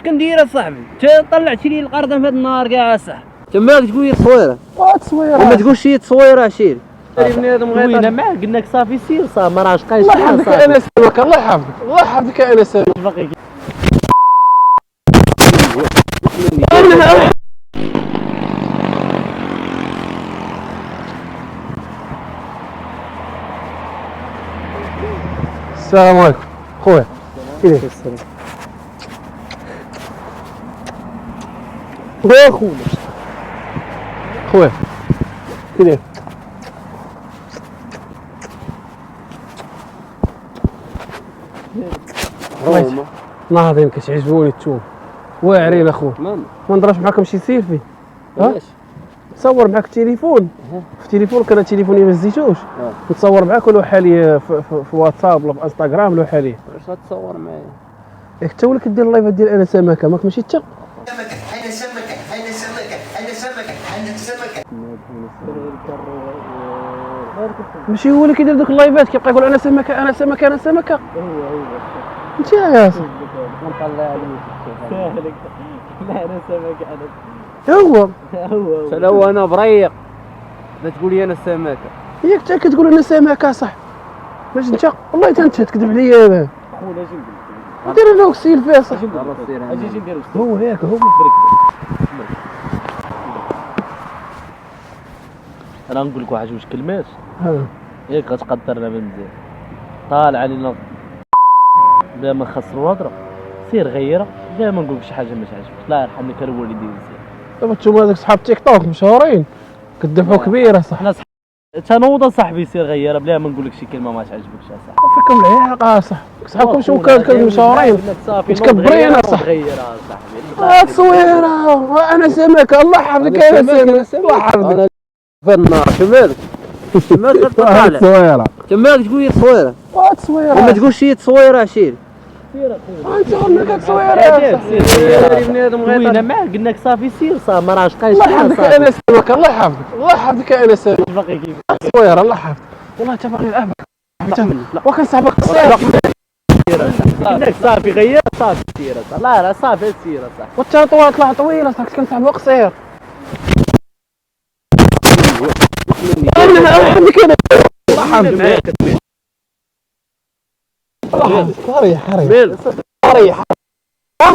كندير اصاحبي؟ طلعتي لي القرضه في هاد النهار كاع اصاحبي. تماك تقول لي تصويره تصويره وما تقولش شي تصويره عشيري بنادم وين معاك قلنا لك صافي سير صافي ما راهش قايش. الله يحفظك انا سلمك، الله يحفظك، الله يحفظك انا سلمك. باقي السلام عليكم خويا. كيفاش خويا خويا كيفاش ناضين كتعجبوني التوم واعرين اخويا. ما نضربش معاكم شي سيلفي؟ نصور معاك التليفون في التليفون، كان تليفوني ما زيتوش نتصور معاك ولوحه لي في واتساب ولا في انستغرام لوحه لي. واش غتصور معايا؟ ياك انت ولك دير اللايفات ديال انا سمكه ماك ماشي انت. انا سمكه انا سمكه انا سمكه انا سمكه. ماشي هو اللي كيدير دوك اللايفات كيبقى يقول انا سمكه انا سمكه انا سمكه. هو انت يا صاحبي نطلع عليك. لا انا سمكه هو لو انا بريق لا تقول لي انا السمكه. ياك انت كتقول انا سمكه صح؟ واش انت والله انت تكذب عليا انا. خونا اجي نقول دير لنا وكسيل فيها صح. اجي ندير هو ياك هو انا نقول لك واحد جوج كلمات ياك غتقدرنا مزيان. طالع علينا بلا ما نخسروا الهضره سير غيرها بلا ما نقول لك شي حاجه ما تعجبك. الله يرحمني كان هو اللي يدير مزيان. دابا نتوما هذوك صحاب تيك توك مشهورين كدفعوا كبيره صح. حنا تنوض صاحبي سير غيرها بلا ما نقول لك شي كلمه ما تعجبكش صاحبي. فيكم العياقه صح صحابكم شو كانوا مشهورين متكبرين صح. غيرها صاحبي تصويره انا سمكه الله يحفظك انا سمكه الله يحفظك. في النار شمالك شمالك طالع تصويره تماك تقول لي تصويره تصويره وما تقولش شي تصويره عشيري. انت عندك تصويره سير بنادم وين معاك قلنا لك صافي سير صافي ما راهش قايش. الله يحفظك انا سمكه الله يحفظك الله يحفظك انا سمكه. باقي كيف تصويره الله يحفظك والله انت باقي الاب وكان صاحبك قصير قلنا لك صافي غير صافي سير لا صافي سير صح. وانت طلع طويله صاحبك كان صاحبك قصير. الله يحفظك انا الله يحفظك ريح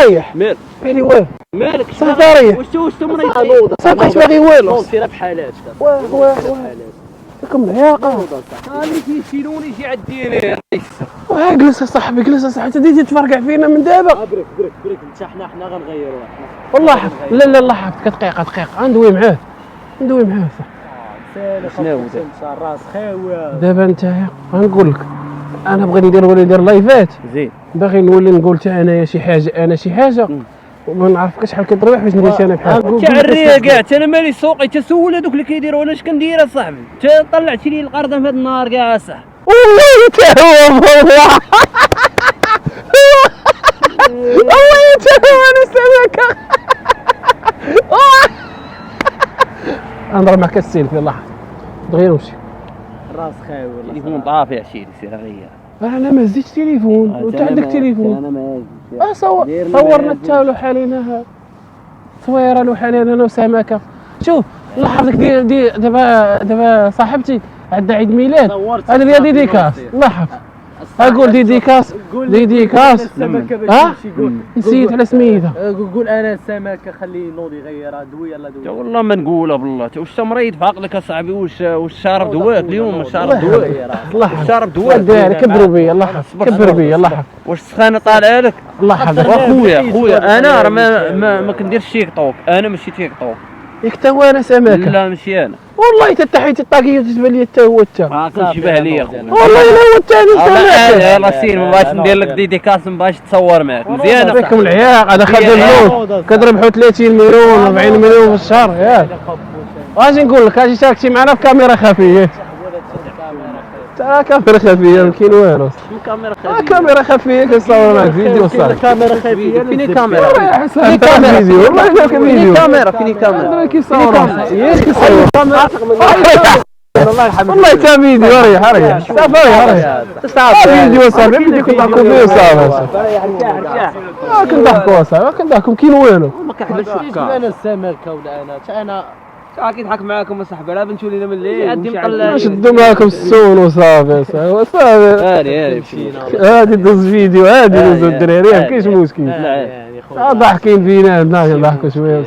ريح مال بالي وين مالك صافي ريح واش تمريض صافي باغي والو سير بحالاتك واه فيكم العياقه اللي كيشيلوني شي عديني. جلس يا صاحبي جلس يا صاحبي انت تجي تفرقع فينا من دابا. بريك انت حنا غنغيروها والله لا الله حفظك دقيقه ندوي معاه صح. شنو الراس خاوي دابا انت غنقول لك انا بغيت ندير لايفات زين باغي نولي نقول حتى انايا شي حاجه وما نعرفش شحال كيضربح باش ندير شي انا بحال تعريه كاع انا مالي سوقي تسول هذوك اللي كيديروا انا اش كندير اصاحبي. طلعتي لي القرضه في هاد النهار كاع اصاحبي. والله حتى هو والله حتى هو انا سمكه نضرب معك السيلفي الله يحفظك دغيا نمشي. الراس خاوي والله تليفون طافي عشيري سير غير. انا ما زدتش تليفون وانت عندك تليفون. انا ما صورنا التالو حالينا تصويره له حالينا انا وسمكه. شوف الله يحفظك دابا صاحبتي عندها عيد ميلاد هذا ليا ديديكاس الله يحفظك. اقول ديديكاس نسيت على سميتها. قول انا السمكه خليه نوض يغيرها دوي يلا دوي. والله ما نقولها بالله واش مريض في عقلك اصاحبي. واش شارب دواك اليوم شارب دواك الله يحفظك. شارب دواك الدراري كبروا بيا الله يحفظك كبر بيا الله يحفظك. واش السخانه طالعه لك الله يحفظك. خويا انا راه ما كنديرش تيك توك. انا ماشي تيك توك ياك تا هو انا سمكه. لا ماشي انا والله حتى حيت الطاقيه تتبان لي حتى هو حتى كنشبه ليا خويا. والله الا هو الثاني سمكه. يلا سير ما بغاش ندير لك ديديكاس ما بغاش تصور معاك مزيان. فيكم العياق هذا خد الفلوس كتربحوا 30 مليون 40 مليون في الشهر ياك. واش نقول لك اجي شاركتي معنا في كاميرا خفيه. كاميرا خفيه ما كاين والو. كاميرا خفيه كنصور معك فيديو صافي. كاميرا خفيه فيني كاميرا فيني كاميرا فيديو والله فيديو فيني كاميرا كيصور ياك كيصور كاميرا الله يرحمك والله كان فيديو ريح صافي فيديو صافي بدي كنت نضحكوا فيه صافي كنضحكوا صافي كنضحكوا كاين والو ما كنحبش انا السمكه ولا انا كي نضحك معاكم اصاحبي راه بنتوا لينا من الليل عندي مطلع شدوا معاكم السون وصافي صافي هاني مشينا هادي دوز فيديو هادي دوز الدراري ما كاينش مشكل هاني خويا ضاحكين فينا نضحكوا شويه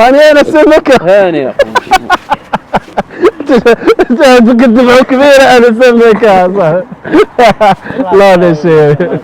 هاني انا السمكه هاني تقدموا كبيره انا سمكه صح لا لا شيء